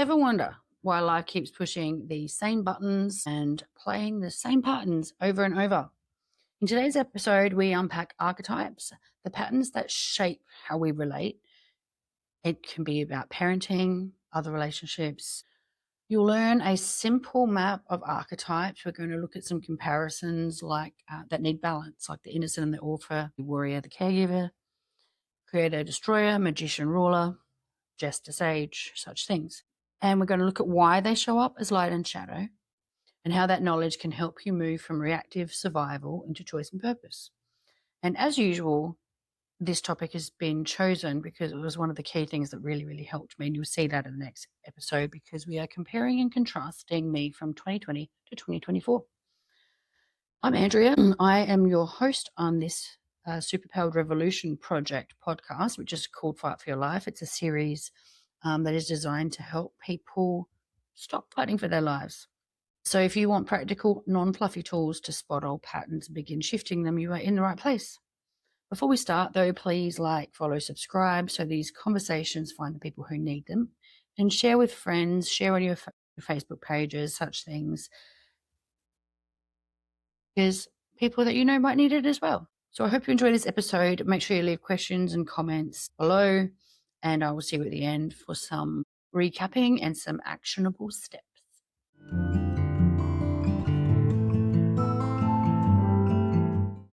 Ever wonder why life keeps pushing the same buttons and playing the same patterns over and over? In today's episode, we unpack archetypes, the patterns that shape how we relate. It can be about parenting, other relationships. You'll learn a simple map of archetypes. We're going to look at some comparisons that need balance, like the innocent and the orphan, the warrior, the caregiver, creator, destroyer, magician, ruler, jester, sage, such things. And we're going to look at why they show up as light and shadow and how that knowledge can help you move from reactive survival into choice and purpose. And as usual, this topic has been chosen because it was one of the key things that really, really helped me. And you'll see that in the next episode because we are comparing and contrasting me from 2020 to 2024. I'm Andrea. I am your host on this Superpowered Revolution Project podcast, which is called Fight for Your Life. It's a series that is designed to help people stop fighting for their lives. So if you want practical, non-fluffy tools to spot old patterns and begin shifting them, you are in the right place. Before we start, though, please like, follow, subscribe so these conversations find the people who need them, and share with friends, share on your Facebook pages, such things, because people that you know might need it as well. So I hope you enjoy this episode. Make sure you leave questions and comments below, and I will see you at the end for some recapping and some actionable steps.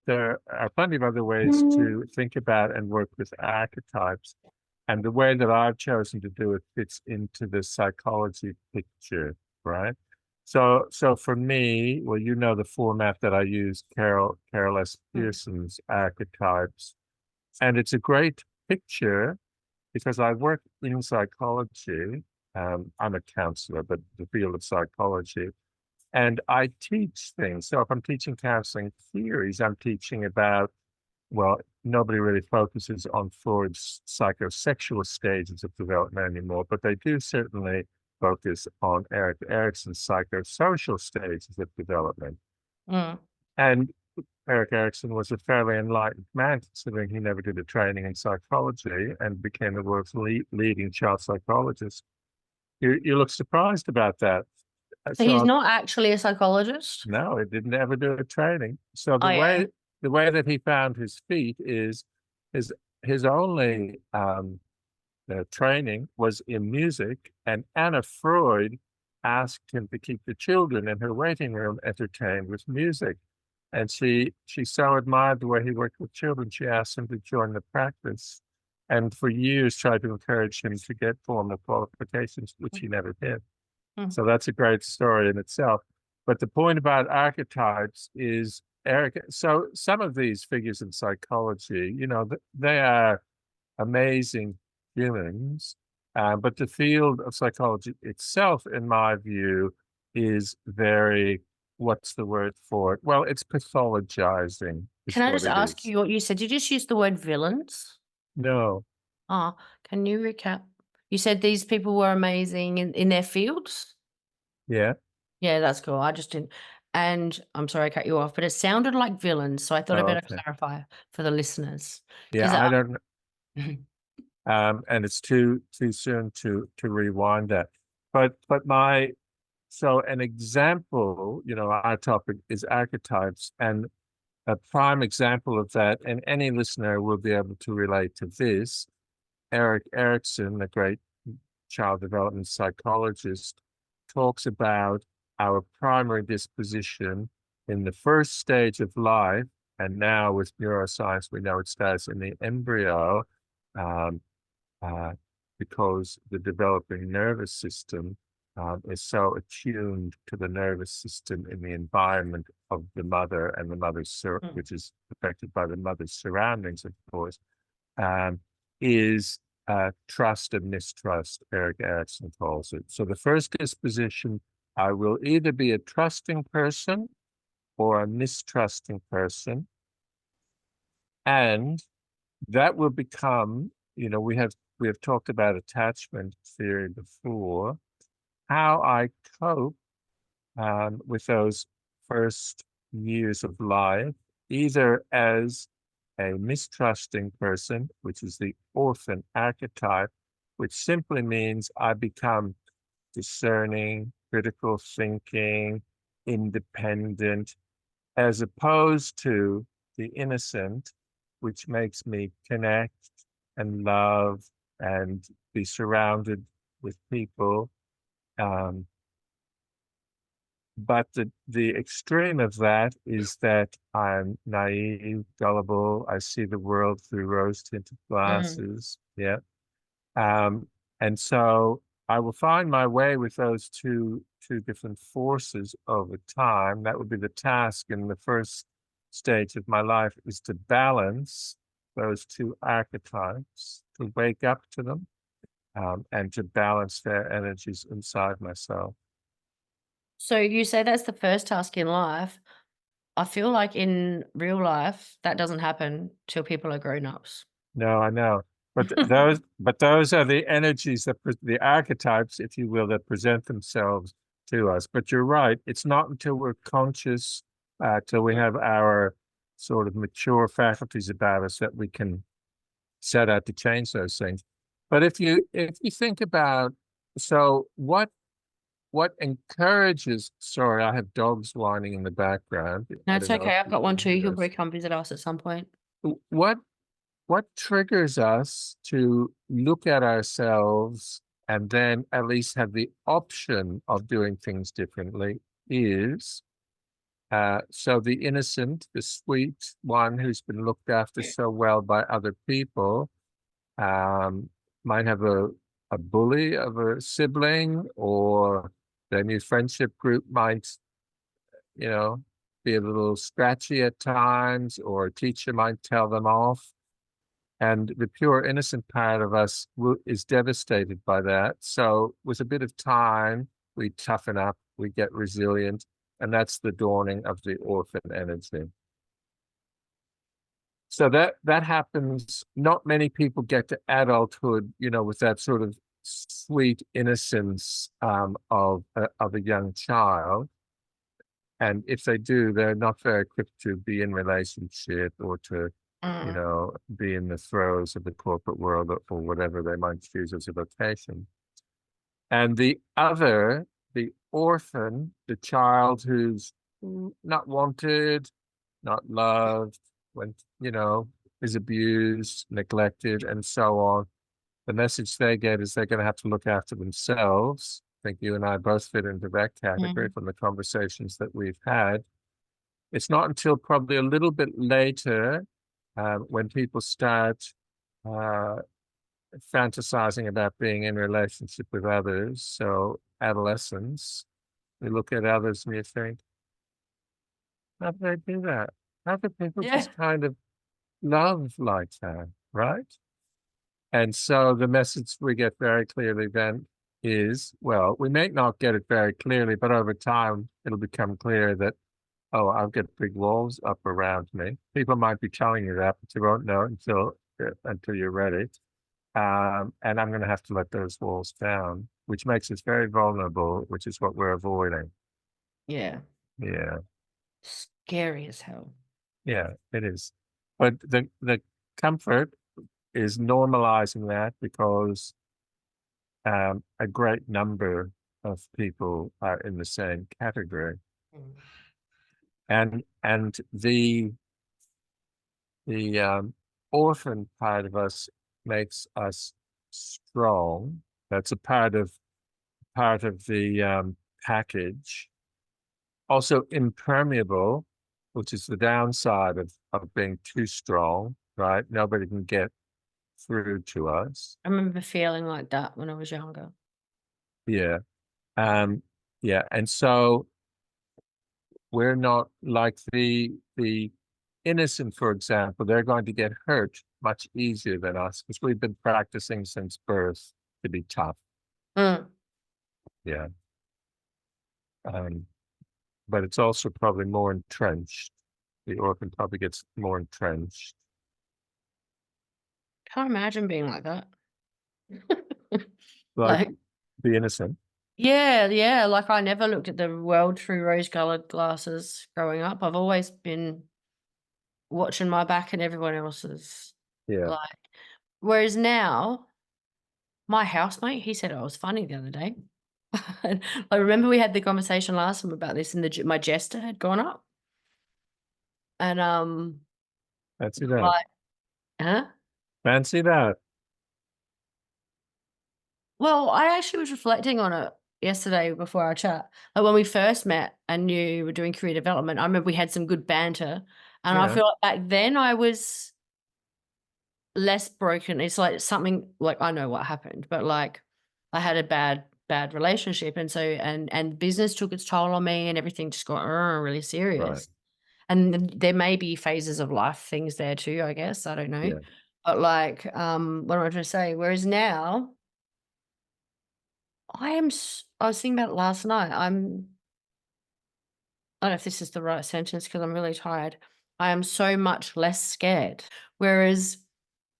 There are plenty of other ways to think about and work with archetypes. And the way that I've chosen to do it fits into the psychology picture, right? So for me, well, you know the format that I use, Carol S. Pearson's Archetypes. And it's a great picture because I work in psychology. I'm a counselor, but the field of psychology. And I teach things. So if I'm teaching counseling theories, I'm teaching about, well, nobody really focuses on Freud's psychosexual stages of development anymore, but they do certainly focus on Erik Erikson's psychosocial stages of development. And Erik Erikson was a fairly enlightened man, considering he never did a training in psychology and became the world's leading child psychologist. You look surprised about that. So he's not actually a psychologist? No, he didn't ever do a training. So the way that he found his feet is his only training was in music, and Anna Freud asked him to keep the children in her waiting room entertained with music. And she so admired the way he worked with children, she asked him to join the practice, and for years tried to encourage him to get formal qualifications, which he never did. So that's a great story in itself. But the point about archetypes is, so some of these figures in psychology, they are amazing humans, but the field of psychology itself, in my view, is very, what's the word for it? Well, it's pathologizing. Can I just ask you what you said? Did you just use the word villains? No. Can you recap? You said these people were amazing in their fields? Yeah. Yeah, that's cool. I just didn't. And I'm sorry I cut you off, but it sounded like villains. So I thought I'd better clarify for the listeners. Yeah, I don't know. And it's too soon to rewind that. But so an example, our topic is archetypes, and a prime example of that, and any listener will be able to relate to this. Erik Erikson, the great child development psychologist, talks about our primary disposition in the first stage of life, and now with neuroscience, we know it starts in the embryo, because the developing nervous system is so attuned to the nervous system in the environment of the mother and the mother's, which is affected by the mother's surroundings, of course, is trust and mistrust, Erik Erikson calls it. So the first disposition, I will either be a trusting person or a mistrusting person. And that will become, we have talked about attachment theory before, how I cope with those first years of life, either as a mistrusting person, which is the orphan archetype, which simply means I become discerning, critical thinking, independent, as opposed to the innocent, which makes me connect and love and be surrounded with people. But the extreme of that is that I'm naive, gullible. I see the world through rose-tinted glasses. Yeah. And so I will find my way with those two different forces over time. That would be the task in the first stage of my life, is to balance those two archetypes, to wake up to them, and to balance their energies inside myself. So you say that's the first task in life. I feel like in real life, that doesn't happen till people are grown-ups. No, I know. But those are the energies that the archetypes, if you will, that present themselves to us. But you're right. It's not until we're conscious, till we have our sort of mature faculties about us, that we can set out to change those things. But if you think about, so what encourages, sorry, I have dogs whining in the background. No, I it's don't know okay. if I've you got one can too. hear He'll this. probably come visit us at some point. What triggers us to look at ourselves and then at least have the option of doing things differently is, so the innocent, the sweet one who's been looked after so well by other people, might have a bully of a sibling, or their new friendship group might, be a little scratchy at times, or a teacher might tell them off. And the pure innocent part of us is devastated by that. So with a bit of time, we toughen up, we get resilient, and that's the dawning of the orphan energy. So that happens. Not many people get to adulthood, with that sort of sweet innocence of a young child. And if they do, they're not very quick to be in relationship or to, be in the throes of the corporate world, or whatever they might choose as a vocation. And the other, the orphan, the child who's not wanted, not loved, when, is abused, neglected, and so on. The message they get is they're going to have to look after themselves. I think you and I both fit into that category from the conversations that we've had. It's not until probably a little bit later, when people start fantasizing about being in relationship with others. So adolescence, we look at others and you think, how do they do that? How do people just kind of love like that, right? And so the message we get very clearly then is, well, we may not get it very clearly, but over time it'll become clear that, oh, I've got big walls up around me. People might be telling you that, but you won't know until you're ready. And I'm going to have to let those walls down, which makes us very vulnerable, which is what we're avoiding. Yeah. Yeah. Scary as hell. Yeah, it is. But the comfort is normalizing that, because a great number of people are in the same category. And the orphan part of us makes us strong. That's a part of the package. Also impermeable, which is the downside of being too strong, right? Nobody can get through to us. I remember feeling like that when I was younger. Yeah. Yeah. And so we're not like the innocent, for example. They're going to get hurt much easier than us, because we've been practicing since birth to be tough. Yeah. But it's also probably more entrenched. The orphan probably gets more entrenched. Can't imagine being like that. Like the innocent. Yeah. Like, I never looked at the world through rose-colored glasses growing up. I've always been watching my back and everyone else's. Yeah. Whereas now, my housemate, he said I was funny the other day. I remember we had the conversation last time about this, and my Jester had gone up. And Fancy that. like, huh? Fancy that. Well, I actually was reflecting on it yesterday before our chat. Like when we first met and you were doing career development, I remember we had some good banter. And I Yeah. feel like back then I was less broken. It's like something like I know what happened, but like I had a bad relationship. And so and business took its toll on me and everything just got really serious. Right. And there may be phases of life things there too, I guess. I don't know. Yeah. But like, what am I trying to say? Whereas now I was thinking about it last night. I don't know if this is the right sentence because I'm really tired. I am so much less scared. Whereas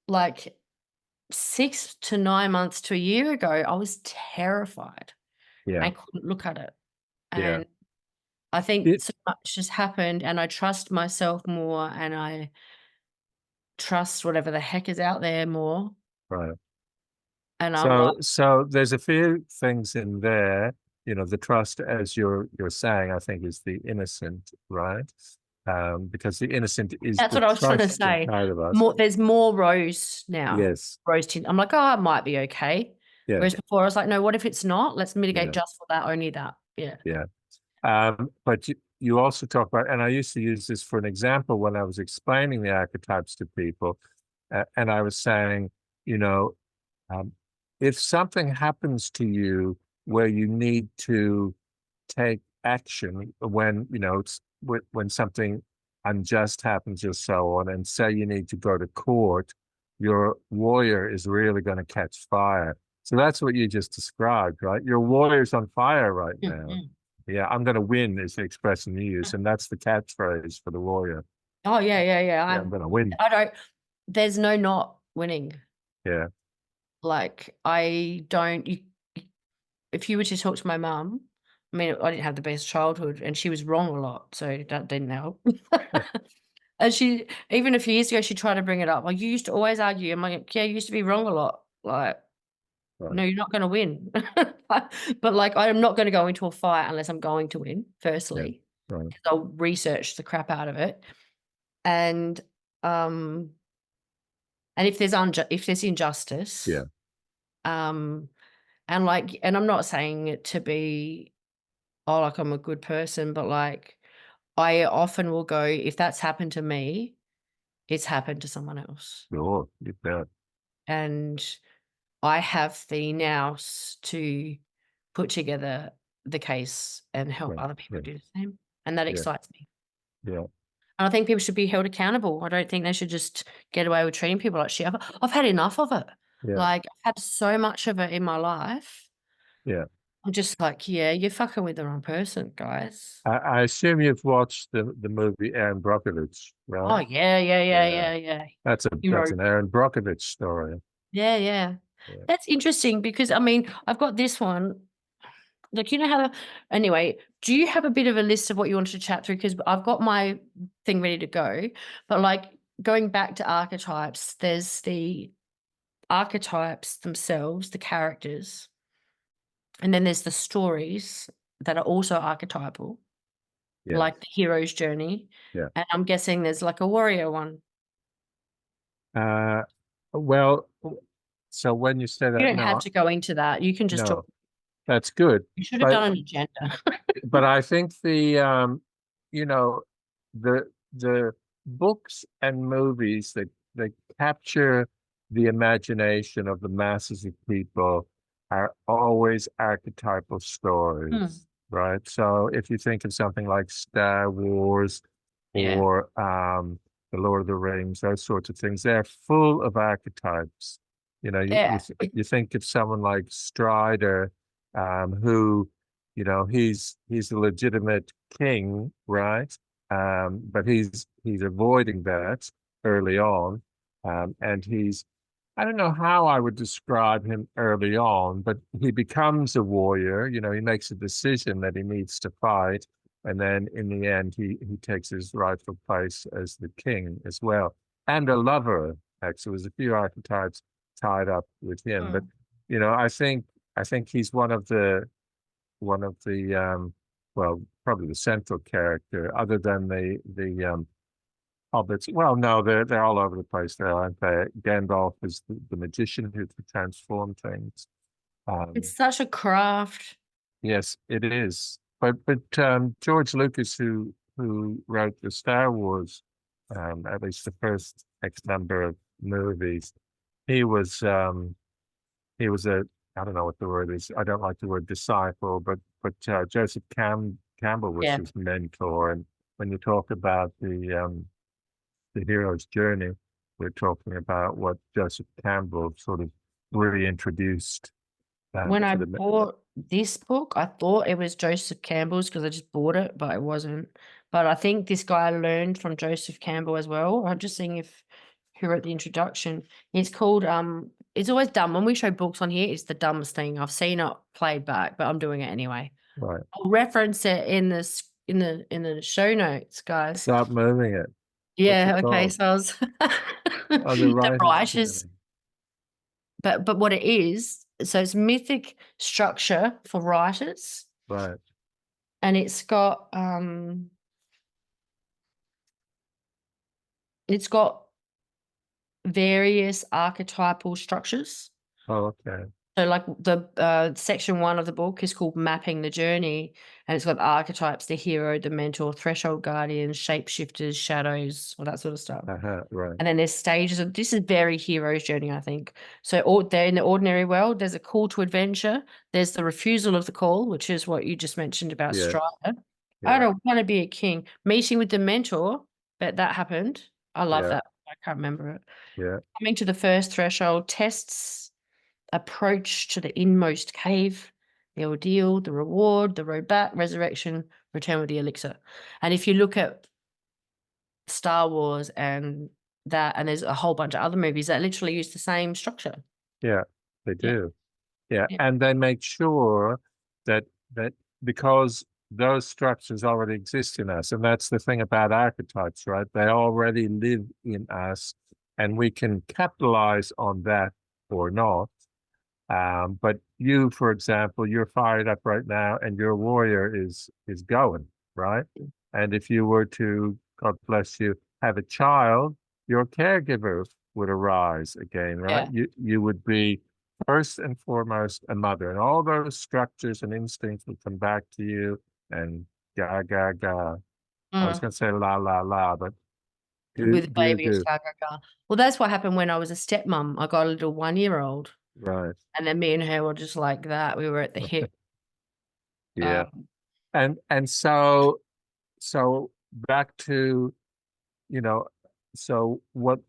like 6 to 9 months to a year ago, I was terrified. Yeah. I couldn't look at it. Yeah. And I think so much has happened and I trust myself more and I trust whatever the heck is out there more. Right. And I'm like, So there's a few things in there, the trust, as you're saying, I think is the innocent, right? Because the innocent is that's the what I was trying to trust say. inside of us. There's more rose now. Yes. Rose tint. I'm like, oh, it might be okay. Yeah. Whereas before I was like, no, what if it's not? Let's mitigate Yeah. just for that, only that. Yeah. Yeah. But you also talk about, and I used to use this for an example when I was explaining the archetypes to people, and I was saying, um, if something happens to you where you need to take action when, when something unjust happens or so on, and say you need to go to court, your warrior is really going to catch fire. So that's what you just described, right? Your warrior's on fire right now. Mm-hmm. Yeah, I'm going to win is the expression you use, and that's the catchphrase for the warrior. Oh, yeah. Yeah, I'm going to win. There's no not winning. Yeah. Like, if you were to talk to my mum, I mean, I didn't have the best childhood and she was wrong a lot, so that didn't help. And even a few years ago, she tried to bring it up. Like, you used to always argue. I'm like, yeah, you used to be wrong a lot. Like, Right. no, you're not going to win. But like, I'm not going to go into a fight unless I'm going to win, firstly. Yeah. Right. Because I'll research the crap out of it. And if there's injustice. Yeah. And I'm not saying it to be, oh, like I'm a good person, but like I often will go, if that's happened to me, it's happened to someone else. Sure, you bet. And I have the nous to put together the case and help other people do the same. And that excites me. Yeah. And I think people should be held accountable. I don't think they should just get away with treating people like shit. I've had enough of it. Yeah. Like, I've had so much of it in my life. Yeah. I'm just like, yeah, you're fucking with the wrong person, guys. I assume you've watched the movie Aaron Brockovich, right? Oh, yeah. That's an Aaron Brockovich story. Yeah. That's interesting because, I mean, I've got this one. Like, anyway, do you have a bit of a list of what you wanted to chat through? Because I've got my thing ready to go. But like going back to archetypes, there's the archetypes themselves, the characters. And then there's the stories that are also archetypal, like the hero's journey. Yeah. And I'm guessing there's like a warrior one. Well, so when you say that, You don't have to go into that. You can just talk. That's good. You should have done an agenda. But I think the books and movies that capture the imagination of the masses of people are always archetypal stories, right? So if you think of something like Star Wars or The Lord of the Rings, those sorts of things, they're full of archetypes. You think of someone like Strider, who, he's a legitimate king, right? But he's avoiding that early on. And I don't know how I would describe him early on, but he becomes a warrior. He makes a decision that he needs to fight. And then in the end, he takes his rightful place as the king as well. And a lover, actually. There's a few archetypes tied up with him. But, I think he's one of the well, probably the central character, other than the hobbits. Well, no, they're all over the place there, aren't they? Gandalf is the magician who can transform things. It's such a craft. Yes, it is. But George Lucas, who wrote the Star Wars, at least the first X number of movies, he was a, I don't know what the word is. I don't like the word disciple, but Joseph Campbell was Yeah. his mentor. And when you talk about the hero's journey, we're talking about what Joseph Campbell sort of reintroduced. When I bought this book, I thought it was Joseph Campbell's because I just bought it, but it wasn't. But I think this guy learned from Joseph Campbell as well. I'm just seeing who wrote the introduction. It's called it's always dumb. When we show books on here, it's the dumbest thing. I've seen it played back, but I'm doing it anyway. Right. I'll reference it in the show notes, guys. Stop moving it. Yeah, What's it okay. called? So I was Oh, the writers' writers. journey. But what it is, so it's mythic structure for writers, Right. and it's got various archetypal structures. Oh, okay. So like the section 1 of the book is called Mapping the Journey, and it's got archetypes, the hero, the mentor, threshold guardians, shapeshifters, shadows, all that sort of stuff. Right. And then there's stages of, this is very hero's journey, I think. So they're in the ordinary world, there's a call to adventure, there's the refusal of the call, which is what you just mentioned about Yeah. Strider. Yeah. I don't want to be a king. Meeting with the mentor, that happened. I love Yeah. that. I can't remember it. Yeah. Coming to the first threshold, tests, approach to the inmost cave, the ordeal, the reward, the road back, resurrection, return with the elixir. And if you look at Star Wars and there's a whole bunch of other movies that literally use the same structure. Yeah, they do. Yeah. Yeah. And they make sure that because those structures already exist in us, and that's the thing about archetypes, right? They already live in us, and we can capitalize on that or not. But you, for example, you're fired up right now, and your warrior is going, right? And if you were to, God bless you, have a child, your caregiver would arise again, right? Yeah. You would be first and foremost a mother, and all those structures and instincts would come back to you, and ga ga ga. I was going to say la la la, but With a baby, do. Well, that's what happened when I was a stepmom. I got a little 1-year-old. Right. And then me and her were just like that. We were at the hip. Yeah. And so back to, so what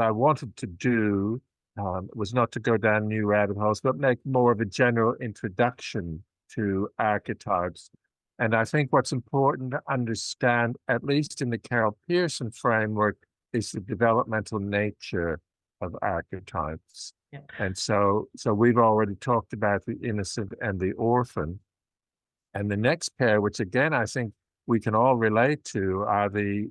I wanted to do was not to go down new rabbit holes, but make more of a general introduction to archetypes. And I think what's important to understand, at least in the Carol Pearson framework, is the developmental nature of archetypes. Yeah. And so we've already talked about the innocent and the orphan. And the next pair, which again I think we can all relate to, are the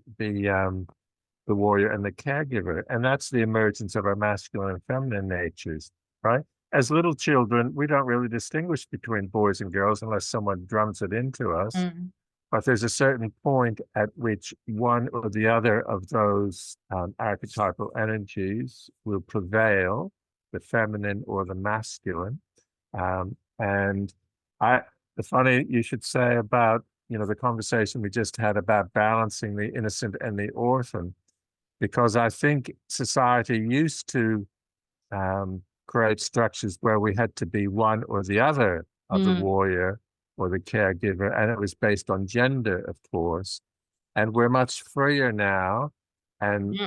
warrior and the caregiver. And that's the emergence of our masculine and feminine natures, right? As little children, we don't really distinguish between boys and girls unless someone drums it into us. Mm-hmm. But there's a certain point at which one or the other of those archetypal energies will prevail, the feminine or the masculine. And the funny you should say about, the conversation we just had about balancing the innocent and the orphan, because I think society used to create structures where we had to be one or the other of the warrior or the caregiver, and it was based on gender, of course. And we're much freer now, and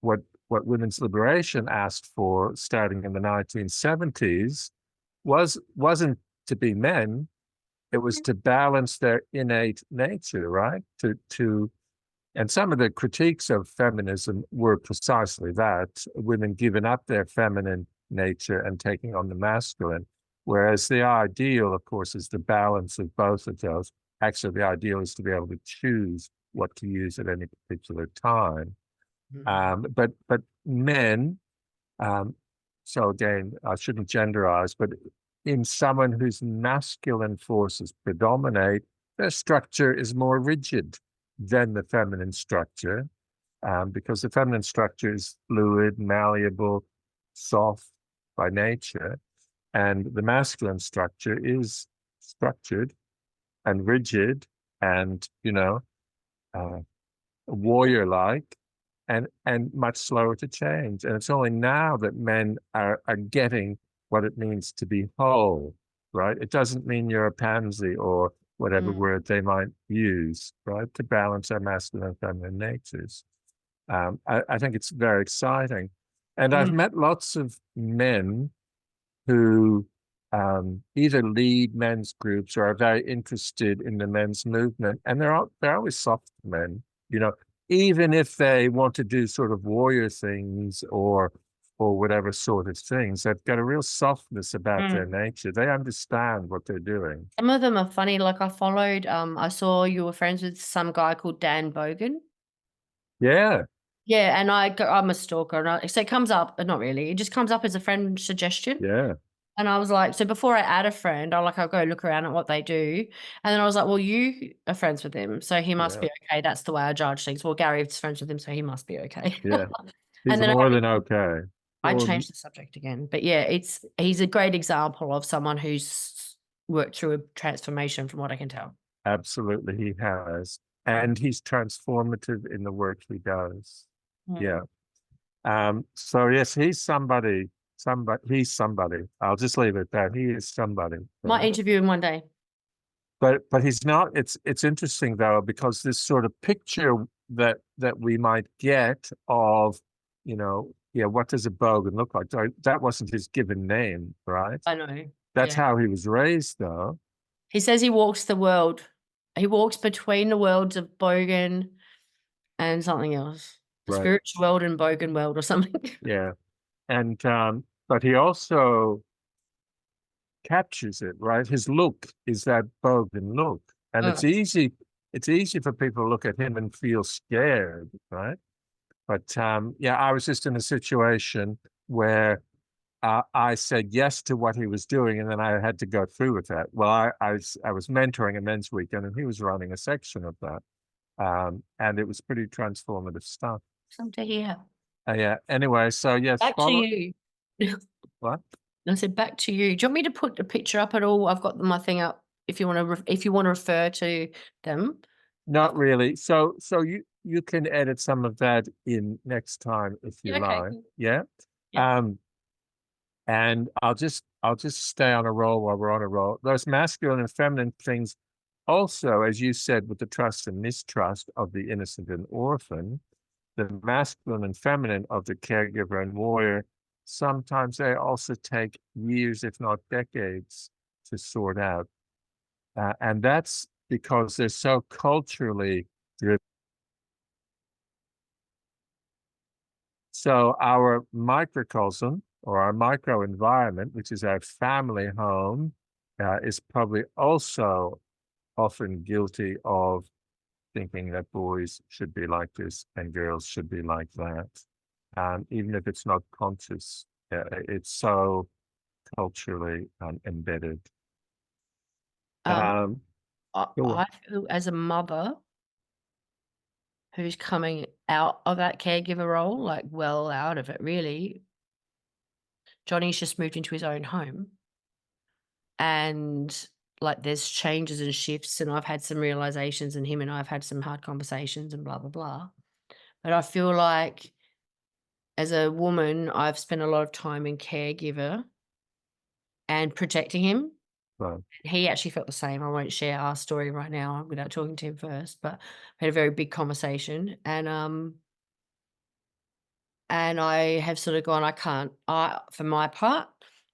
what women's liberation asked for, starting in the 1970s, wasn't to be men; it was to balance their innate nature, right? And some of the critiques of feminism were precisely that: women giving up their feminine nature and taking on the masculine. Whereas the ideal, of course, is the balance of both of those. Actually, the ideal is to be able to choose what to use at any particular time. But men, so again, I shouldn't genderize, but in someone whose masculine forces predominate, their structure is more rigid than the feminine structure, because the feminine structure is fluid, malleable, soft by nature, and the masculine structure is structured and rigid and, warrior-like and much slower to change. And it's only now that men are getting what it means to be whole, right? It doesn't mean you're a pansy or whatever word they might use, right? To balance our masculine and feminine natures. I think it's very exciting. And I've met lots of men who either lead men's groups or are very interested in the men's movement. And they're always soft men, even if they want to do sort of warrior things or whatever sort of things, they've got a real softness about their nature. They understand what they're doing. Some of them are funny. Like I followed, I saw you were friends with some guy called Dan Bogan. Yeah. Yeah, and I'm a stalker, and so it comes up, but not really. It just comes up as a friend suggestion. Yeah. And I was like, so before I add a friend, I'll go look around at what they do. And then I was like, well, you are friends with him, so he must be okay. That's the way I judge things. Well, Gary's friends with him, so he must be okay. Yeah. He's And then more than okay. I changed the subject again. But yeah, he's a great example of someone who's worked through a transformation from what I can tell. Absolutely, he has. And he's transformative in the work he does. Yeah. So yes, he's somebody. He's somebody. I'll just leave it at that. He is somebody. Might interview him one day. But he's not. It's interesting though, because this sort of picture that we might get of, what does a bogan look like? That wasn't his given name, right? I know. That's how he was raised, though. He says he walks the world. He walks between the worlds of bogan and something else. The spiritual world and bogan world or something. Yeah. And but he also captures it, right? His look is that bogan look. And it's easy for people to look at him and feel scared, right? But I was just in a situation where I said yes to what he was doing, and then I had to go through with that. Well, I was mentoring a men's weekend, and he was running a section of that. And it was pretty transformative stuff. Something to hear. Yeah. Anyway, so yes. Back to you. What? I said back to you. Do you want me to put the picture up at all? I've got my thing up. If you want to refer to them. Not really. So you can edit some of that in next time if you like. Cool. Yeah. And I'll just stay on a roll while we're on a roll. Those masculine and feminine things also, as you said, with the trust and mistrust of the innocent and orphan, the masculine and feminine of the caregiver and warrior, sometimes they also take years, if not decades, to sort out. And that's because they're so culturally driven. So our microcosm, or our microenvironment, which is our family home, is probably also often guilty of thinking that boys should be like this and girls should be like that. Even if it's not conscious, it's so culturally embedded. I feel as a mother who's coming out of that caregiver role, like well out of it, really. Johnny's just moved into his own home, and like there's changes and shifts, and I've had some realizations, and him and I have had some hard conversations and blah, blah, blah. But I feel like as a woman, I've spent a lot of time in caregiver and protecting him. Right. He actually felt the same. I won't share our story right now without talking to him first, but we had a very big conversation, and I have sort of gone, for my part,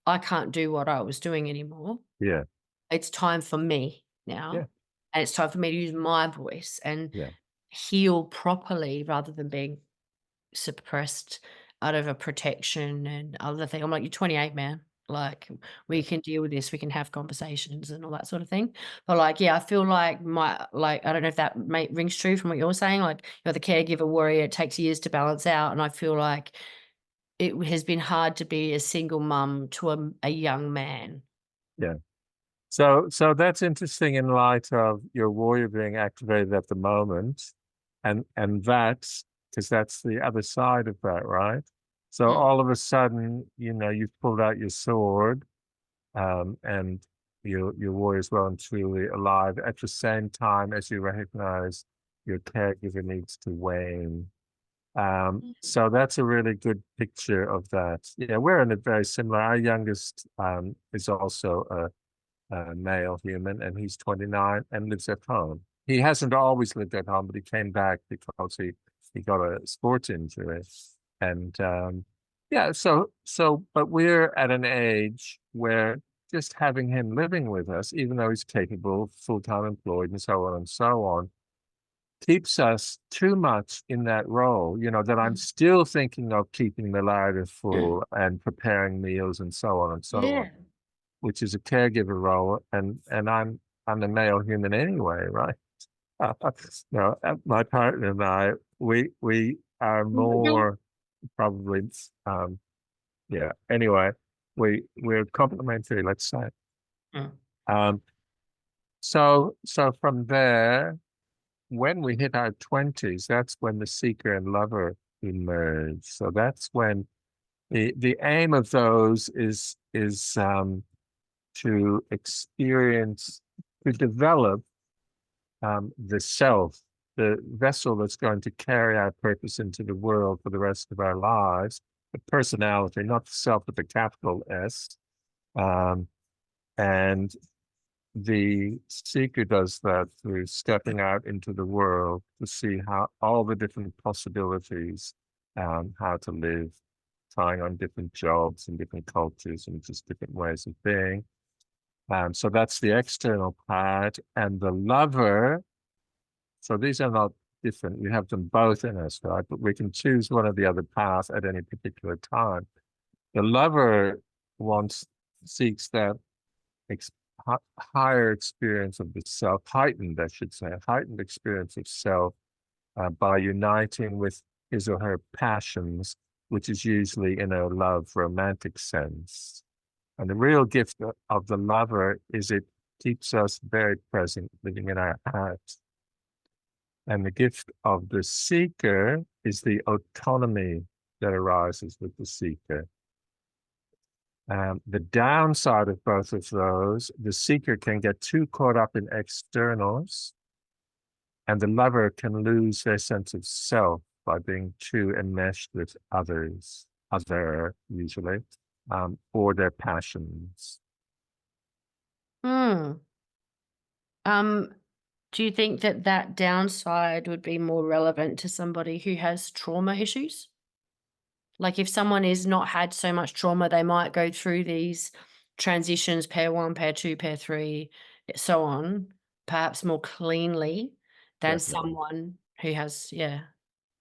I can't do what I was doing anymore. Yeah. It's time for me now. Yeah. And it's time for me to use my voice and heal properly rather than being suppressed out of a protection and other thing. I'm like, you're 28, man. Like, we can deal with this. We can have conversations and all that sort of thing. But like, I feel like I don't know if that rings true from what you're saying. Like, you're the caregiver warrior. It takes years to balance out. And I feel like it has been hard to be a single mum to a young man. Yeah. So that's interesting in light of your warrior being activated at the moment, and that's because that's the other side of that, right? So all of a sudden, you've pulled out your sword, and your warrior is well and truly alive at the same time as you recognize your caregiver needs to wane. So that's a really good picture of that. Yeah, we're in a very similar. Our youngest is also a male human, and he's 29 and lives at home. He hasn't always lived at home, but he came back because he got a sports injury. And yeah, but we're at an age where just having him living with us, even though he's capable, full-time employed, and so on, keeps us too much in that role, that I'm still thinking of keeping the larder full and preparing meals and so on and so on, which is a caregiver role, and I'm a male human anyway, right? No, my partner and I, we are more probably, yeah. Anyway, we're complementary, let's say. So from there, when we hit our 20s, that's when the seeker and lover emerge. So that's when the aim of those is to experience, to develop the self, the vessel that's going to carry our purpose into the world for the rest of our lives, the personality, not the self with a capital S. And the seeker does that through stepping out into the world to see how all the different possibilities, how to live, trying on different jobs and different cultures and just different ways of being. So that's the external part. And the lover, so these are not different. We have them both in us, right? But we can choose one or the other path at any particular time. The lover seeks that higher experience of the self, heightened, I should say, a heightened experience of self by uniting with his or her passions, which is usually in a love romantic sense. And the real gift of the lover is it keeps us very present, living in our heart. And the gift of the seeker is the autonomy that arises with the seeker. The downside of both of those, the seeker can get too caught up in externals, and the lover can lose their sense of self by being too enmeshed with others, usually, or their passions. Do you think that downside would be more relevant to somebody who has trauma issues? Like if someone has not had so much trauma, they might go through these transitions, pair 1, pair 2, pair 3, so on, perhaps more cleanly than Definitely. someone who has,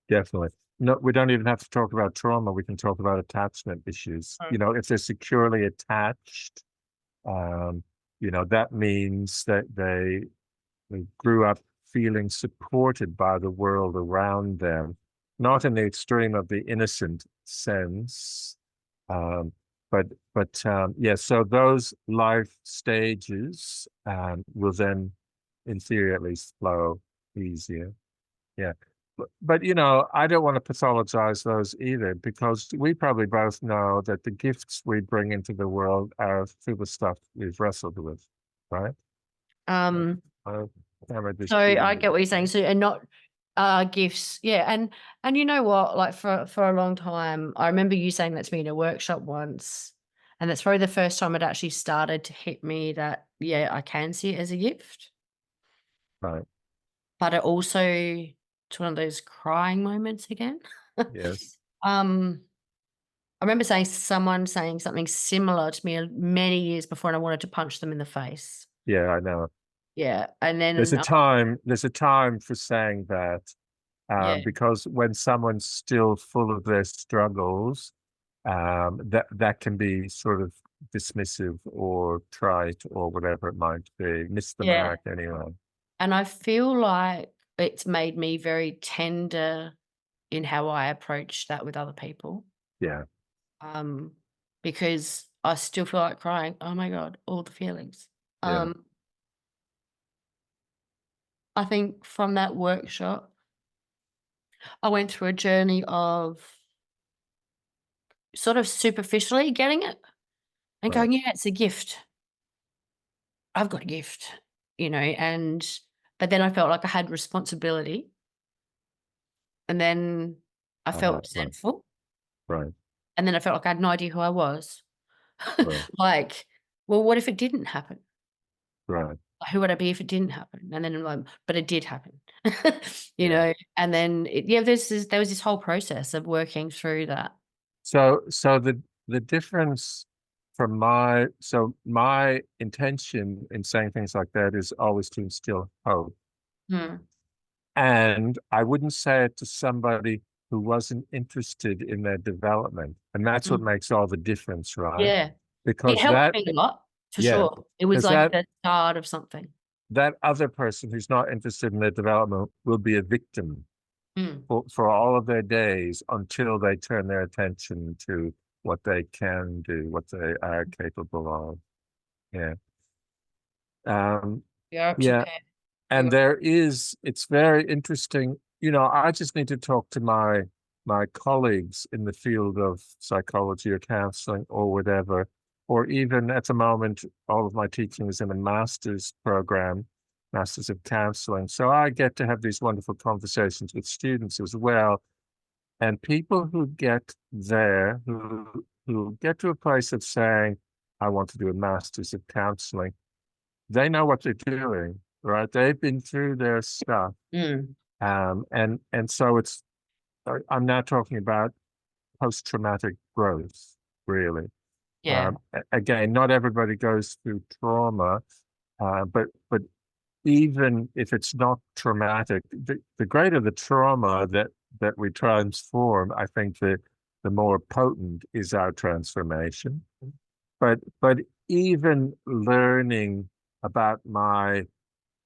Definitely. No, we don't even have to talk about trauma. We can talk about attachment issues. If they're securely attached, that means that they grew up feeling supported by the world around them, not in the extreme of the innocent sense, but yeah. So those life stages will then, in theory at least, flow easier. Yeah. But I don't want to pathologize those either, because we probably both know that the gifts we bring into the world are through the stuff we've wrestled with, right? So I get what you're saying. So and not gifts, and you know what? Like for a long time, I remember you saying that to me in a workshop once, and that's probably the first time it actually started to hit me that I can see it as a gift, Right. but it also it's one of those crying moments again. Yes. I remember someone saying something similar to me many years before, and I wanted to punch them in the face. Yeah, I know. Yeah, and then There's a time for saying that, because when someone's still full of their struggles, that can be sort of dismissive or trite or whatever it might be. Miss the mark anyway. And I feel like it's made me very tender in how I approach that with other people. Yeah. Because I still feel like crying. Oh my God, all the feelings. Yeah. I think from that workshop, I went through a journey of sort of superficially getting it and Right. going, yeah, it's a gift. I've got a gift, but then I felt like I had responsibility, and then I felt Right. resentful, Right. and then I felt like I had no idea who I was. Right. Like, well, what if it didn't happen? Right. Who would I be if it didn't happen? And then I'm like, but it did happen, Yeah. and then there was this whole process of working through that. So the difference from my intention in saying things like that is always to instill hope. Hmm. And I wouldn't say it to somebody who wasn't interested in their development. And that's what Mm. makes all the difference, right? Yeah. It Because helped me a lot, for yeah, sure. It was because like the start of something. that other person who's not interested in their development will be a victim Mm. for all of their days until they turn their attention to what they can do, what they are capable of. Yeah. You're up to Yeah. care. And it's very interesting. I just need to talk to my colleagues in the field of psychology or counseling or whatever, or even at the moment, all of my teaching is in a master's program, Masters of Counseling. So I get to have these wonderful conversations with students as well. And people who get there, who get to a place of saying, I want to do a Masters of Counseling, they know what they're doing, right? They've been through their stuff. Mm. And so I'm now talking about post-traumatic growth, really. Yeah. Again, not everybody goes through trauma, but even if it's not traumatic, the greater the trauma that we transform, I think the more potent is our transformation. But even learning about my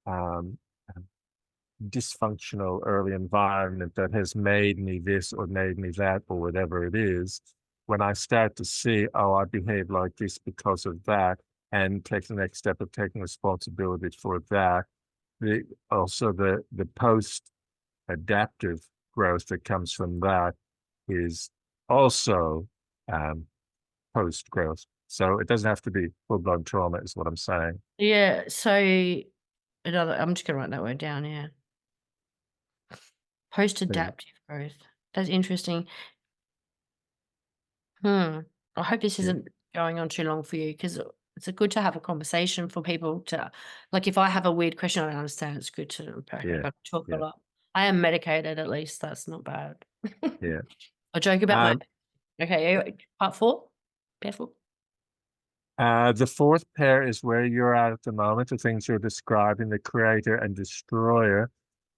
um, dysfunctional early environment that has made me this or made me that or whatever it is, when I start to see, oh, I behave like this because of that, and take the next step of taking responsibility for that, also the post adaptive growth that comes from that is also post growth. So it doesn't have to be full blown trauma, is what I'm saying. Yeah. So I'm just gonna write that word down. Yeah. Post-adaptive growth. That's interesting. I hope this Yeah. isn't going on too long for you, because it's good to have a conversation for people to, like, if I have a weird question I don't understand, it's good to Yeah. talk a Yeah. lot. I am medicated, at least that's not bad. Yeah. I joke about my Um, okay, part 4? Pair 4? The fourth pair is where you're at the moment, the things you're describing, the creator and destroyer.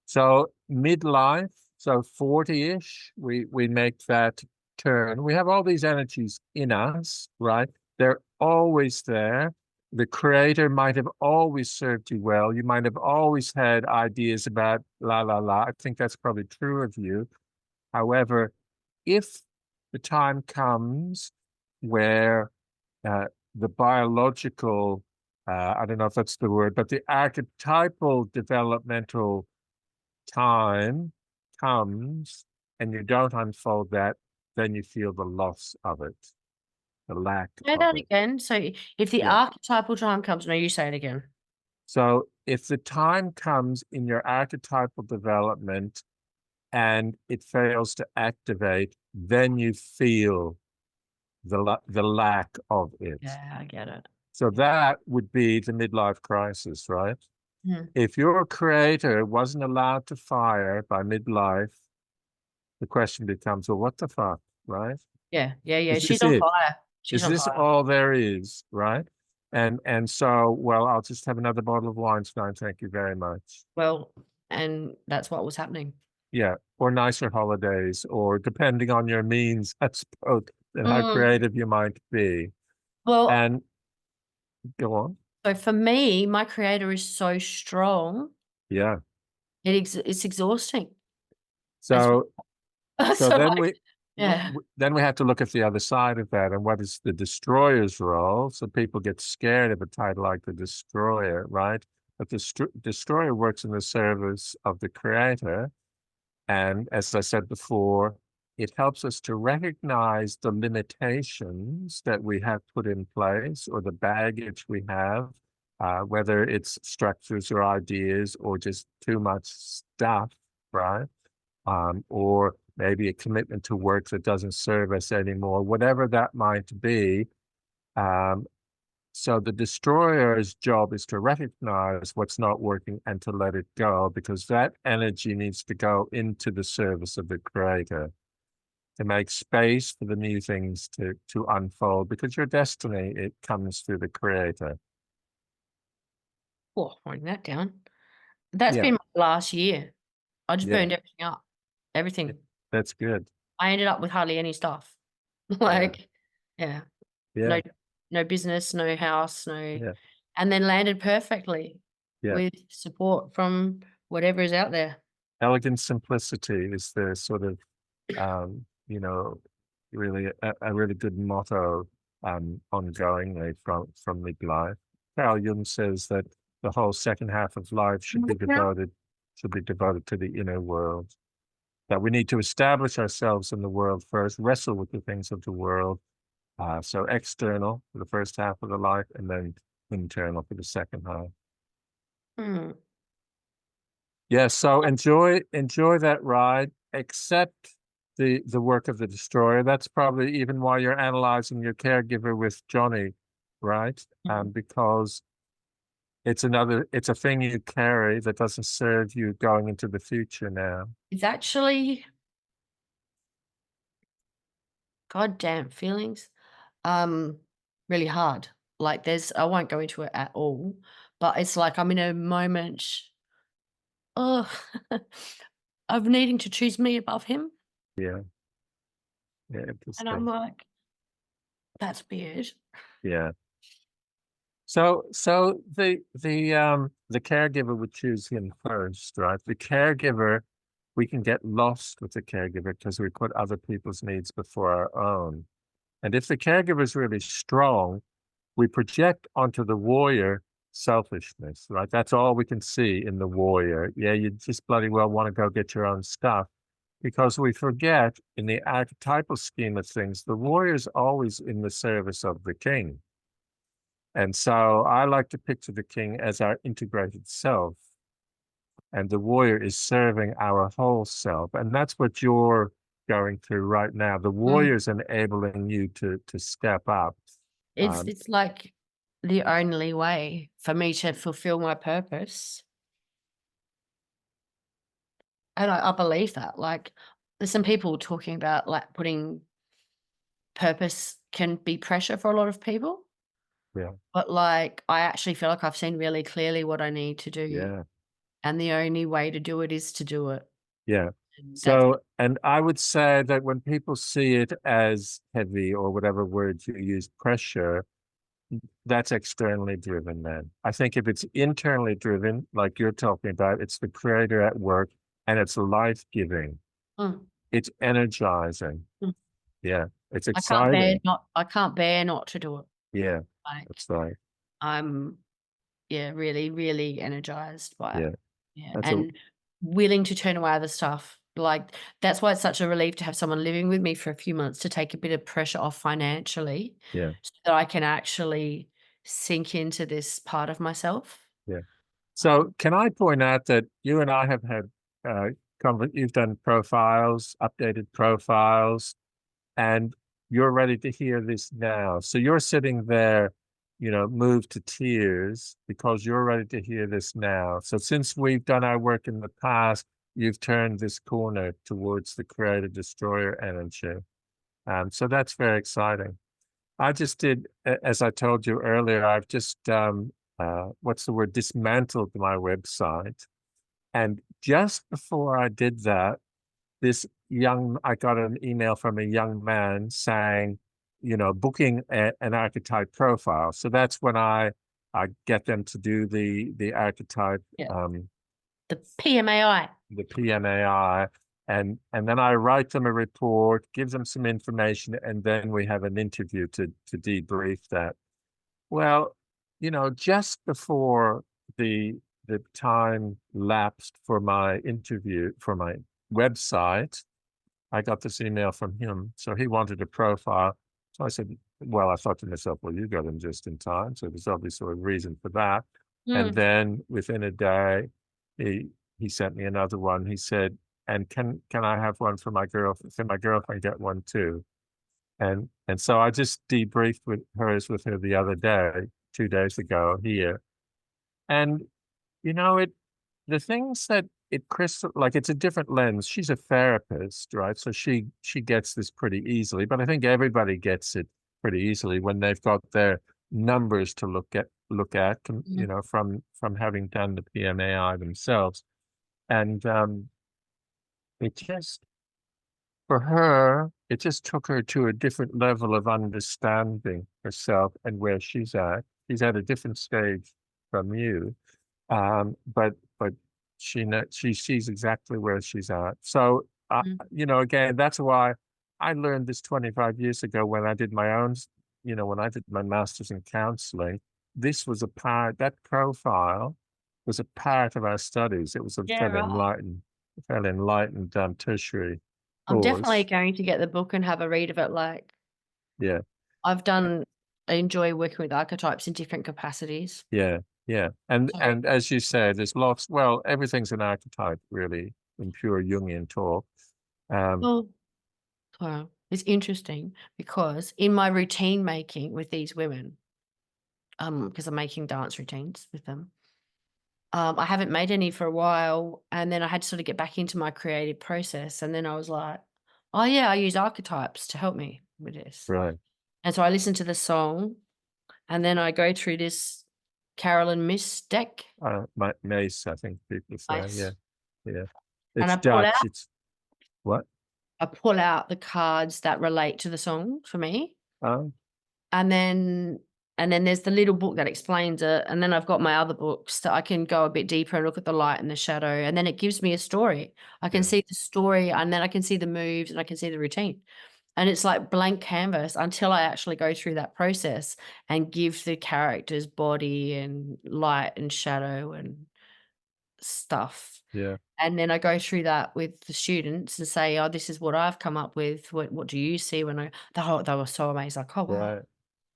So midlife, so 40-ish, we make that turn. We have all these energies in us, right? They're always there. The creator might have always served you well. You might have always had ideas about la la la. I think that's probably true of you. However, if the time comes where uh, the biological, I don't know if that's the word, but the archetypal developmental time comes and you don't unfold that, then you feel the loss of it, the lack Say of that it. again. So if the Yeah. archetypal time comes, no, you say it again. So if the time comes in your archetypal development and it fails to activate, then you feel the lack of it. Yeah, I get it. So that would be the midlife crisis, right? Mhm. If your creator wasn't allowed to fire by midlife, the question becomes, well, what the fuck, right? Yeah. Is She's this on it? fire. She's Is on this fire. all there is, right? And so, well, I'll just have another bottle of wine tonight. Thank you very much. Well, and that's what was happening. Yeah, or nicer holidays, or depending on your means, I suppose, and how creative you might be. Well, And go on. so for me, my creator is so strong, Yeah. it's exhausting. That's So what so so then like Yeah. then we have to look at the other side of that, and what is the destroyer's role? So people get scared of a title like the destroyer, right? But the destroyer works in the service of the creator. And as I said before, it helps us to recognize the limitations that we have put in place or the baggage we have, whether it's structures or ideas or just too much stuff, right? Or maybe a commitment to work that doesn't serve us anymore, whatever that might be. So the destroyer's job is to recognize what's not working and to let it go, because that energy needs to go into the service of the creator to make space for the new things to unfold, because your destiny, it comes through the creator. Oh, writing that down. That's Yeah. been my last year. I just Yeah. burned everything up. Everything. That's good. I ended up with hardly any stuff. Like, yeah. Yeah. No business, no house, Yeah. and then landed perfectly Yeah. with support from whatever is out there. Elegant simplicity is the sort of, you know, really a really good motto ongoingly from Midlife. Carl Jung says that the whole second half of life should be devoted to the inner world. That we need to establish ourselves in the world first, wrestle with the things of the world. So external for the first half of the life, and then internal for the second half. Hmm. Yeah, so enjoy that ride, accept the work of the destroyer. That's probably even why you're analyzing your caregiver with Johnny, right? Because it's a thing you carry that doesn't serve you going into the future now. It's actually goddamn feelings. Really hard. Like I won't go into it at all, but it's like I'm in a moment of needing to choose me above him. Yeah. Yeah, And interesting. I'm like, that's weird. Yeah. So the caregiver would choose him first, right? The caregiver, we can get lost with the caregiver because we put other people's needs before our own. And if the caregiver is really strong, we project onto the warrior selfishness, right? That's all we can see in the warrior. Yeah, you just bloody well want to go get your own stuff, because we forget in the archetypal scheme of things, the warrior is always in the service of the king. And so I like to picture the king as our integrated self, and the warrior is serving our whole self. And that's what you're going through right now. The warrior is enabling you to step up. It's like the only way for me to fulfill my purpose. And I believe that. Like, there's some people talking about like putting purpose can be pressure for a lot of people. Yeah. But like, I actually feel like I've seen really clearly what I need to do. Yeah. And the only way to do it is to do it. Yeah. And So, and I would say that when people see it as heavy, or whatever word you use, pressure, that's externally driven then. I think if it's internally driven, like you're talking about, it's the creator at work, and it's life-giving. It's energizing. Yeah. It's exciting. I can't bear not to do it. Yeah. Like, That's right. I'm really, really energized by Yeah. it. Yeah. That's And willing to turn away other stuff. Like, that's why it's such a relief to have someone living with me for a few months to take a bit of pressure off financially. Yeah. So that I can actually sink into this part of myself. Yeah. So can I point out that you and I have had, you've done profiles, updated profiles, and you're ready to hear this now. So you're sitting there, moved to tears because you're ready to hear this now. So since we've done our work in the past, you've turned this corner towards the creator destroyer energy. So that's very exciting. I just did, as I told you earlier, I've just, dismantled my website. And just before I did that, I got an email from a young man saying, booking an archetype profile. So that's when I get them to do the archetype, the PMAI. the PMAI. and then I write them a report, give them some information, and then we have an interview to debrief that. Well, just before the time lapsed for my interview for my website, I got this email from him. So he wanted a profile. So I said, well, I thought to myself, well, you got him just in time. So there's obviously a reason for that. And then within a day, he sent me another one. He said, and can I have one for my girlfriend? Can my girlfriend get one too? And so I just debriefed with her the other day, 2 days ago here. And the things that it's a different lens. She's a therapist, right? So she gets this pretty easily, but I think everybody gets it pretty easily when they've got their numbers to look at, from having done the PMAI themselves. And it just, for her, it just took her to a different level of understanding herself and where she's at. She's at a different stage from you. But she sees exactly where she's at. So, again, that's why I learned this 25 years ago when I did my own, when I did my master's in counseling. This was that profile was a part of our studies. It was a fairly enlightened tertiary I'm course. definitely going to get the book and have a read of it. Yeah. I enjoy working with archetypes in different capacities. Yeah. Yeah. And as you said, there's lots, well, everything's an archetype really in pure Jungian talk. Well, it's interesting because in my routine making with these women, because I'm making dance routines with them, I haven't made any for a while, and then I had to sort of get back into my creative process, and then I was like, oh yeah, I use archetypes to help me with this. Right. And so I listen to the song, and then I go through this Carolyn Miss deck. Mace, I think people say. Mace. Yeah. Yeah. And It's Dutch. It's what? I pull out the cards that relate to the song for me. Oh. And then there's the little book that explains it. And then I've got my other books that I can go a bit deeper and look at the light and the shadow. And then it gives me a story. I can see the story, and then I can see the moves, and I can see the routine. And it's like blank canvas until I actually go through that process and give the characters body and light and shadow and stuff. Yeah. And then I go through that with the students and say, oh, this is what I've come up with. What do you see? They were so amazed, like, oh, wow. Right.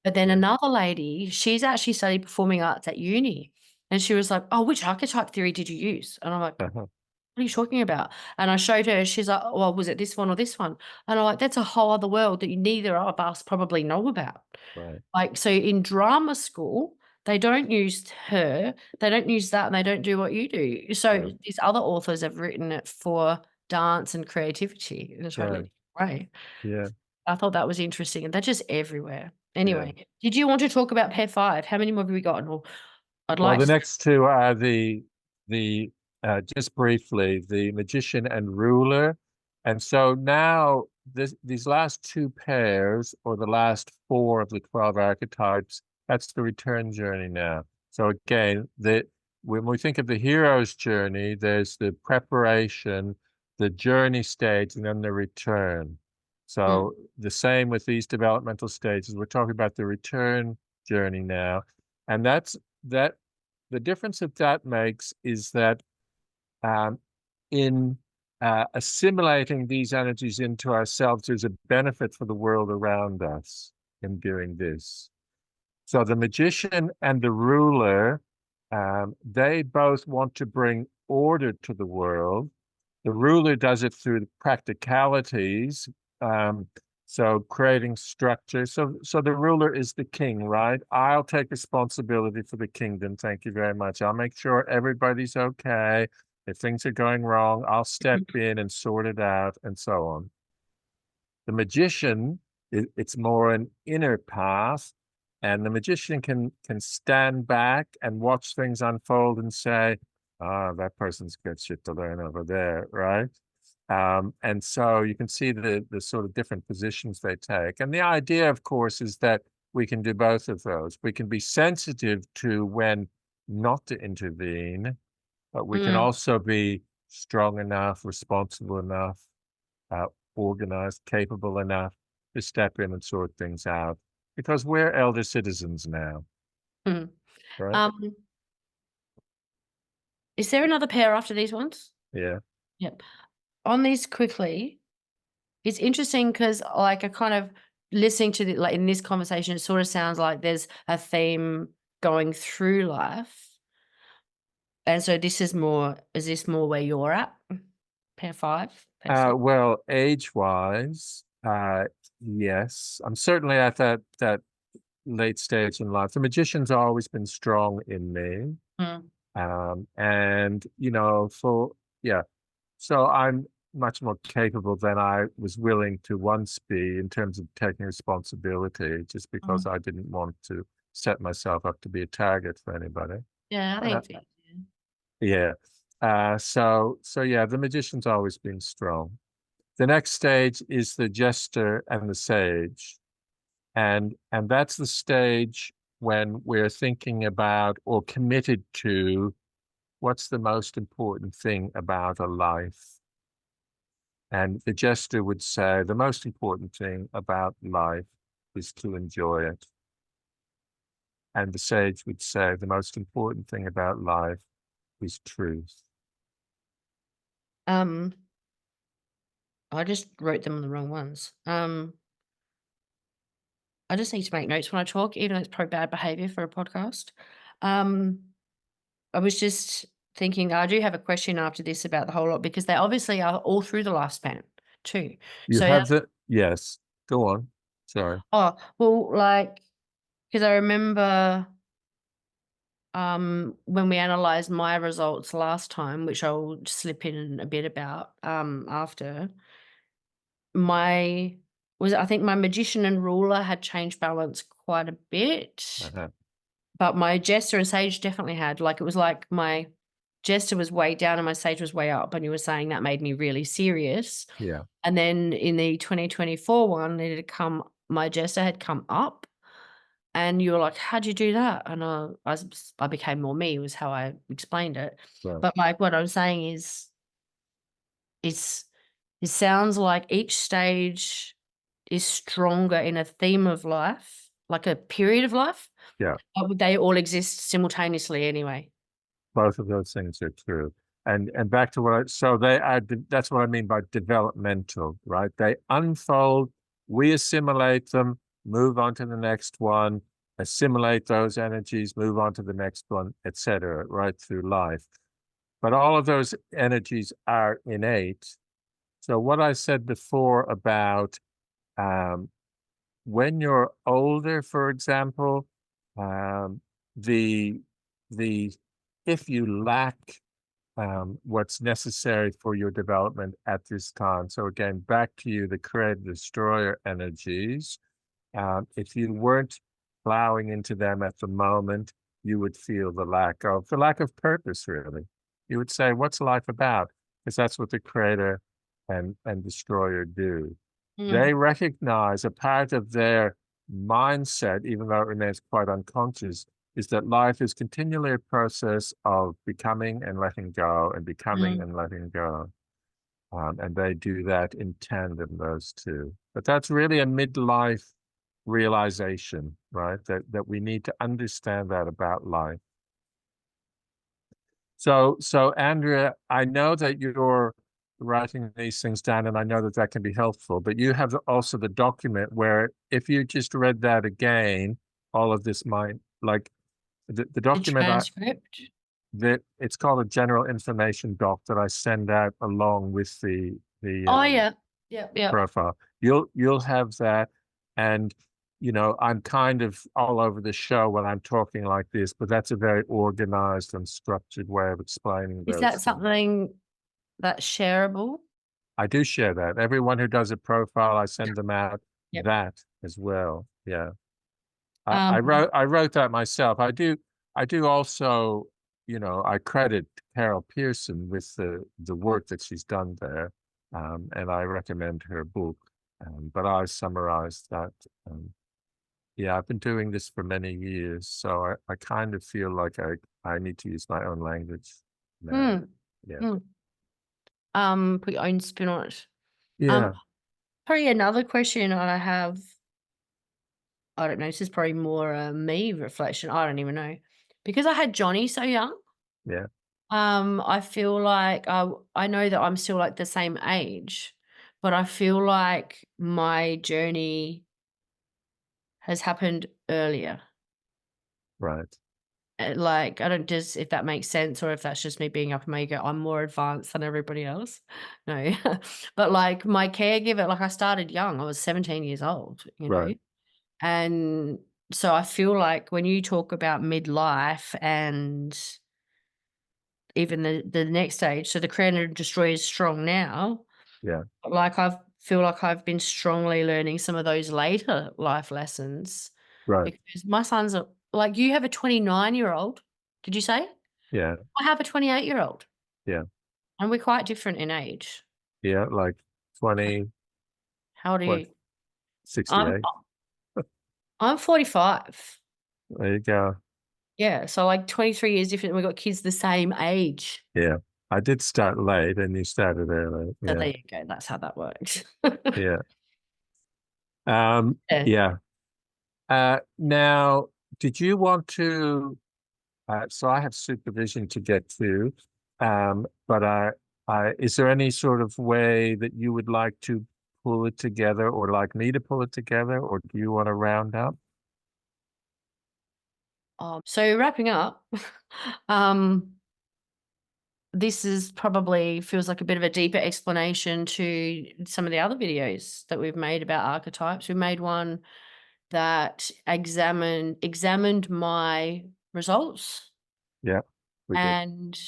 But then another lady, she's actually studied performing arts at uni. And she was like, oh, which archetype theory did you use? And I'm like, what are you talking about? And I showed her, she's like, oh, well, was it this one or this one? And I'm like, that's a whole other world that neither of us probably know about. Right. Like, so in drama school, they don't use her, they don't use that, and they don't do what you do. So these other authors have written it for dance and creativity in a totally different way. Yeah. I thought that was interesting, and they're just everywhere. Anyway, did you want to talk about pair 5? How many more have we got? Well, the next two are the just briefly, the magician and ruler. And so now these last two pairs, or the last 4 of the 12 archetypes, that's the return journey now. So again, when we think of the hero's journey, there's the preparation, the journey stage, and then the return. So the same with these developmental stages. We're talking about the return journey now. And the difference that makes is that in assimilating these energies into ourselves, there's a benefit for the world around us in doing this. So the magician and the ruler, they both want to bring order to the world. The ruler does it through the practicalities, so creating structure. So the ruler is the king, right? I'll take responsibility for the kingdom. Thank you very much. I'll make sure everybody's okay. If things are going wrong, I'll step in and sort it out, and so on. The magician, it's more an inner path, and the magician can stand back and watch things unfold and say, that person's got shit to learn over there, right? And so you can see the sort of different positions they take. And the idea, of course, is that we can do both of those. We can be sensitive to when not to intervene, but we can also be strong enough, responsible enough, organized, capable enough to step in and sort things out, because we're elder citizens now, Mhm. right? Is there another pair after these ones? Yeah. Yep. On these quickly, it's interesting because like I kind of listening to like in this conversation, it sort of sounds like there's a theme going through life. And so is this more where you're at? Pair 5? Pair 6? Well, age-wise, yes. I'm certainly at that late stage in life. The magician's always been strong in me. And so I'm much more capable than I was willing to once be in terms of taking responsibility, just because I didn't want to set myself up to be a target for anybody. Yeah, I think Yeah. So yeah, the magician's always been strong. The next stage is the jester and the sage. And that's the stage when we're thinking about or committed to what's the most important thing about a life. And the jester would say the most important thing about life is to enjoy it. And the sage would say the most important thing about life is truth. I just wrote them on the wrong ones. I just need to make notes when I talk, even though it's probably bad behavior for a podcast. I was just thinking, I do have a question after this about the whole lot because they obviously are all through the lifespan too. You have yes, go on. Sorry. Oh, well, like, because I remember when we analysed my results last time, which I'll slip in a bit about after, I think my magician and ruler had changed balance quite a bit. But my jester and sage definitely had. Like, it was like my jester was way down and my sage was way up, and you were saying that made me really serious. Yeah. And then in the 2024 one, my jester had come up, and you were like, "How'd you do that?" And I became more me, was how I explained it. Right. But like what I'm saying is, it sounds like each stage is stronger in a theme of life, like a period of life. Yeah. But they all exist simultaneously anyway. Both of those things are true. And back to that's what I mean by developmental, right? They unfold, we assimilate them, move on to the next one, assimilate those energies, move on to the next one, etc., right through life. But all of those energies are innate. So what I said before about when you're older, for example, the if you lack what's necessary for your development at this time. So again, back to you, the creator destroyer energies. If you weren't plowing into them at the moment, you would feel the lack of purpose, really. You would say, what's life about? Because that's what the creator and destroyer do. They recognize a part of their mindset, even though it remains quite unconscious, is that life is continually a process of becoming and letting go and becoming and letting go. And they do that in tandem, those two. But that's really a midlife realization, right? That we need to understand that about life. So Andrea, I know that you're writing these things down, and I know that that can be helpful, but you have also the document where if you just read that again, all of this might, like, the document transcript. that it's called a general information doc that I send out along with the profile. You'll have that, and I'm kind of all over the show when I'm talking like this, but that's a very organized and structured way of explaining those Is that things. something that's shareable? I do share that. Everyone who does a profile, I send them out that as well. Yeah. I wrote that myself. I do also, I credit Carol Pearson with the work that she's done there. And I recommend her book. But I summarized that. Yeah, I've been doing this for many years, so I kind of feel like I need to use my own language now. Yeah. Put your own spin on it. Yeah. Probably another question I have, I don't know, this is probably more a me reflection. I don't even know. Because I had Johnny so young, Yeah. I feel like I know that I'm still like the same age, but I feel like my journey has happened earlier. Right. Like, I don't just if that makes sense or if that's just me being up in my ego, I'm more advanced than everybody else. No. But like my caregiver, like I started young. I was 17 years old, you know. Right. And so I feel like when you talk about midlife and even the next stage, so the creator and destroyer is strong now. Yeah. Like I feel like I've been strongly learning some of those later life lessons Right. because my sons are like you have a 29-year-old. Did you say? Yeah. I have a 28-year-old. Yeah. And we're quite different in age. Yeah. Like 20, How old are what, you? I'm 68. I'm 45. There you go. Yeah, so like 23 years different. We've got kids the same age. Yeah. I did start late and you started early. So Yeah. there you go. That's how that works. Yeah. Yeah. Yeah. Now, did you want to, so I have supervision to get to, but is there any sort of way that you would like to pull it together or like me to pull it together, or do you want to round up? So wrapping up, um, this is probably feels like a bit of a deeper explanation to some of the other videos that we've made about archetypes. We made one that examined my results, Yeah, we did. and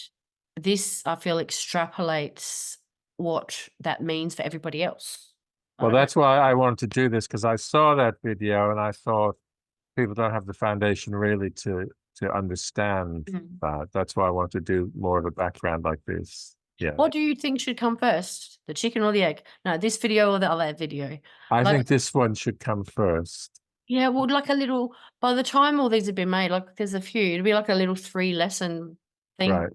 this I feel extrapolates what that means for everybody else. I Well, don't know. that's why I wanted to do this because I saw that video and I thought people don't have the foundation really to understand Mm. that. That's why I want to do more of a background like this. Yeah. What do you think should come first, the chicken or the egg? No, this video or the other video? I Like, think this one should come first. yeah, well, like a little. By the time all these have been made, like there's a few. It'll be like a little 3-lesson Right. thing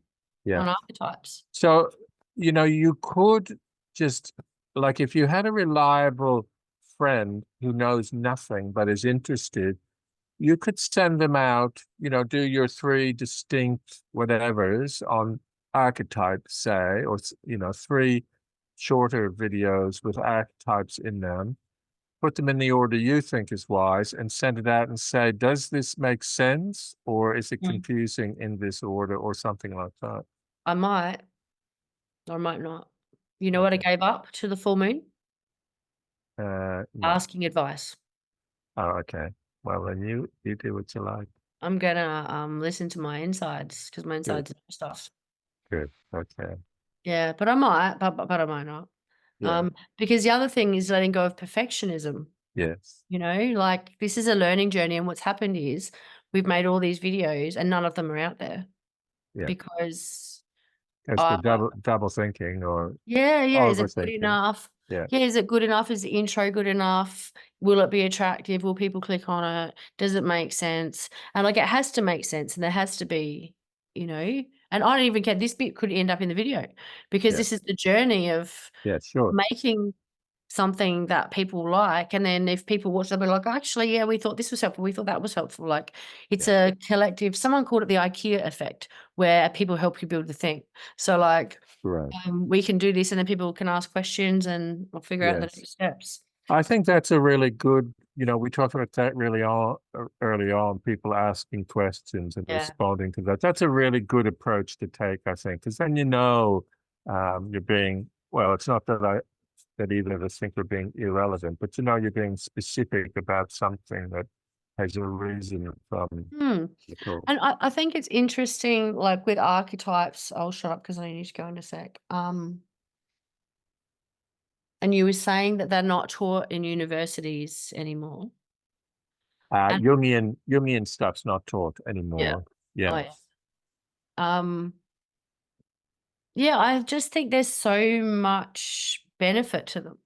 Yeah. on archetypes. So, you could just, like, if you had a reliable friend who knows nothing but is interested, you could send them out, do your 3 distinct whatevers on archetypes, say, or, 3 shorter videos with archetypes in them, put them in the order you think is wise, and send it out and say, does this make sense? Or is it Mm. confusing in this order or something like that? I might or I might not. You know what I Okay. gave up to the full moon? No. Asking advice. Oh, okay. Well, then you do what you like. I'm gonna listen to my insides because my Good, insides know stuff. good. Okay. Yeah, but I might, but I might not. Yeah. Because the other thing is letting go of perfectionism. Yes. You know, like this is a learning journey, and what's happened is we've made all these videos, and none of them are out there Yeah. because That's the I, double thinking or yeah. Is it good overthinking. enough? Yeah. Yeah, is it good enough? Is the intro good enough? Will it be attractive? Will people click on it? Does it make sense? And like it has to make sense, and there has to be, you know. And I don't even care. This bit could end up in the video because Yeah. this is the journey of Yeah. Sure. making something that people like, and then if people watch, they'll be like, actually, yeah, we thought this was helpful. We thought that was helpful. Like it's Yeah. a collective. Someone called it the IKEA effect, where people help you build the thing. So like Right. we can do this, and then people can ask questions, and we'll figure out the Yes. next steps. I think that's a really good, we talked about that really early on, people asking questions and Yeah. responding to that. That's a really good approach to take, I think, because then you're being, well, it's not that either of us think we're being irrelevant, but you're being specific about something that has a reason from the call. And I think it's interesting, like with archetypes. I'll shut up because I need to go in a sec. And you were saying that they're not taught in universities anymore. And Jungian stuff's not taught anymore. Oh, Yes. yeah, I just think there's so much benefit to them.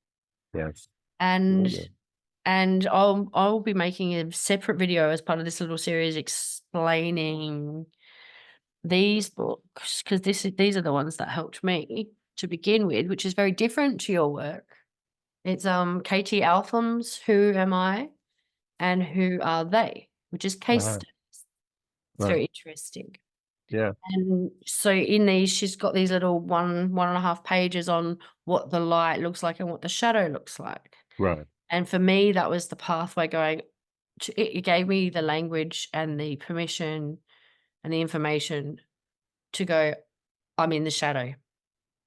Yes. And Yeah. and I'll be making a separate video as part of this little series explaining these books because these are the ones that helped me. to begin with, which is very different to your work. It's KT Alpham's Who Am I and Who Are They, which is case Uh-huh. studies. It's Right. very interesting. Yeah. And so in these, she's got these little 1.5 pages on what the light looks like and what the shadow looks like. Right. And for me, that was the pathway going. It gave me the language and the permission and the information to go, I'm in the shadow,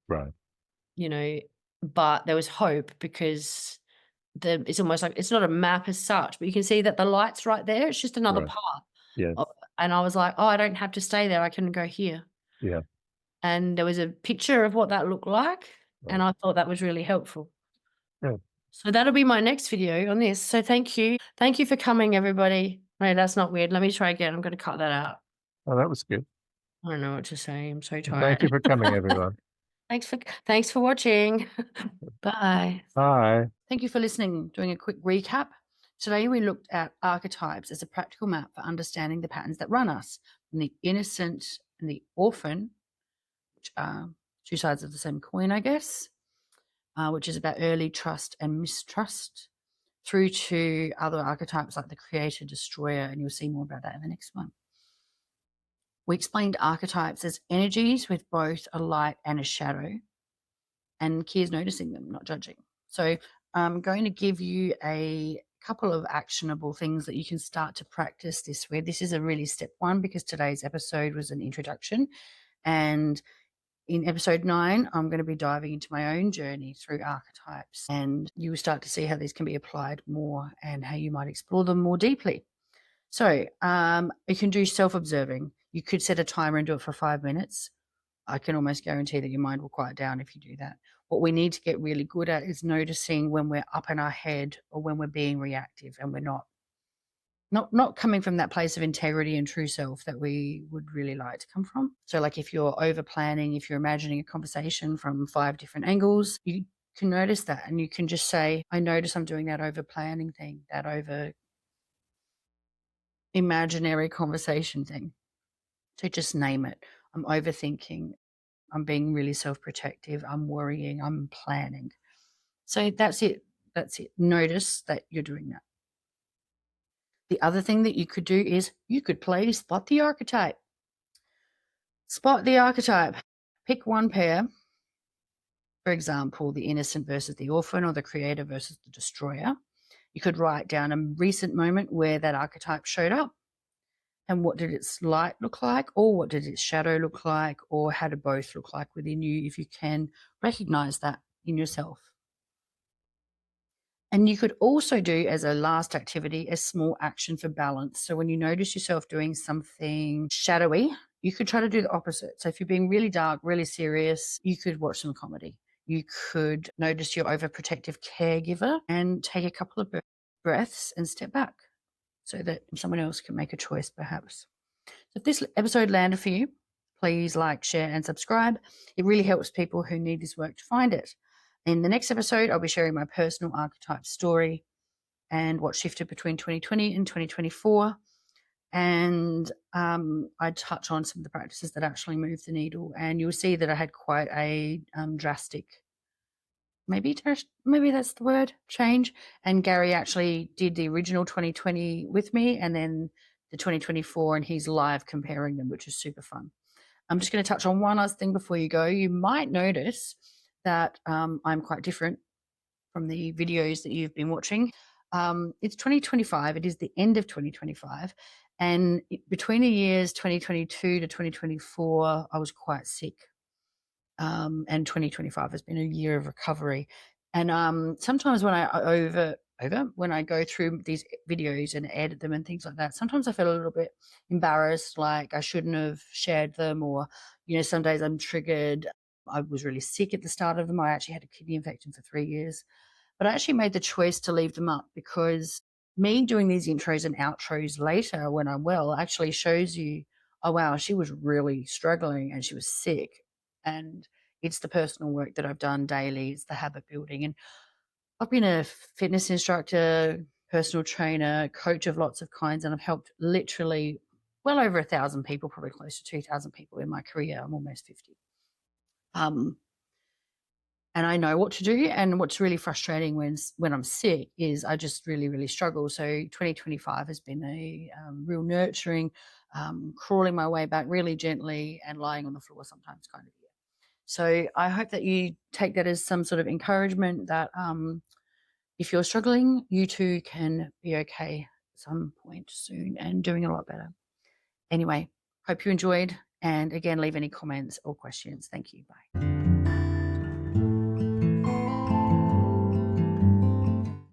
Right. you know, but there was hope because it's almost like it's not a map as such, but you can see that the light's right there. It's just another Right. path. Yes. And I was like, oh, I don't have to stay there. I can go here. Yeah. And there was a picture of what that looked like. And I thought that was really helpful. Yeah. So that'll be my next video on this. So thank you. Thank you for coming, everybody. No, that's not weird. Let me try again. I'm going to cut that out. Oh, that was good. I don't know what to say. I'm so tired. Thank you for coming, everyone. Thanks for watching. Bye. Bye. Thank you for listening. Doing a quick recap. Today we looked at archetypes as a practical map for understanding the patterns that run us, from the innocent and the orphan, which are two sides of the same coin, I guess, which is about early trust and mistrust, through to other archetypes like the creator, destroyer, and you'll see more about that in the next one. We explained archetypes as energies with both a light and a shadow, and Kia's noticing them, not judging. So I'm going to give you a couple of actionable things that you can start to practice this with. This is a really step one because today's episode was an introduction. And in episode 9, I'm going to be diving into my own journey through archetypes, and you will start to see how these can be applied more and how you might explore them more deeply. So you can do self-observing. You could set a timer and do it for 5 minutes. I can almost guarantee that your mind will quiet down if you do that. What we need to get really good at is noticing when we're up in our head or when we're being reactive and we're not coming from that place of integrity and true self that we would really like to come from. So like if you're over planning, if you're imagining a conversation from 5 different angles, you can notice that and you can just say, I notice I'm doing that over planning thing, that over imaginary conversation thing. So just name it. I'm overthinking. I'm being really self-protective. I'm worrying. I'm planning. So that's it. That's it. Notice that you're doing that. The other thing that you could do is you could play Spot the Archetype. Spot the Archetype. Pick one pair. For example, the innocent versus the orphan, or the creator versus the destroyer. You could write down a recent moment where that archetype showed up. And what did its light look like, or what did its shadow look like, or how do both look like within you, if you can recognize that in yourself. And you could also do, as a last activity, a small action for balance. So when you notice yourself doing something shadowy, you could try to do the opposite. So if you're being really dark, really serious, you could watch some comedy. You could notice your overprotective caregiver and take a couple of breaths and step back, so that someone else can make a choice perhaps. So if this episode landed for you, please like, share, and subscribe. It really helps people who need this work to find it. In the next episode, I'll be sharing my personal archetype story and what shifted between 2020 and 2024. And I touch on some of the practices that actually move the needle. And you'll see that I had quite a drastic, maybe that's the word, change. And Garry actually did the original 2020 with me and then the 2024, and he's live comparing them, which is super fun. I'm just going to touch on one last thing before you go. You might notice that I'm quite different from the videos that you've been watching. It's 2025. It is the end of 2025. And between the years 2022 to 2024, I was quite sick. And 2025 has been a year of recovery. And sometimes when I when I go through these videos and edit them and things like that, sometimes I feel a little bit embarrassed, like I shouldn't have shared them, or, some days I'm triggered. I was really sick at the start of them. I actually had a kidney infection for 3 years, but I actually made the choice to leave them up because me doing these intros and outros later when I'm well actually shows you, oh, wow, she was really struggling and she was sick. And it's the personal work that I've done daily. It's the habit building. And I've been a fitness instructor, personal trainer, coach of lots of kinds, and I've helped literally well over 1,000 people, probably close to 2,000 people in my career. I'm almost 50. and I know what to do. And what's really frustrating when I'm sick is I just really, really struggle. So 2025 has been a real nurturing, crawling my way back really gently and lying on the floor sometimes kind of year. So I hope that you take that as some sort of encouragement that if you're struggling, you too can be okay at some point soon and doing a lot better. Anyway, hope you enjoyed. And again, leave any comments or questions. Thank you. Bye.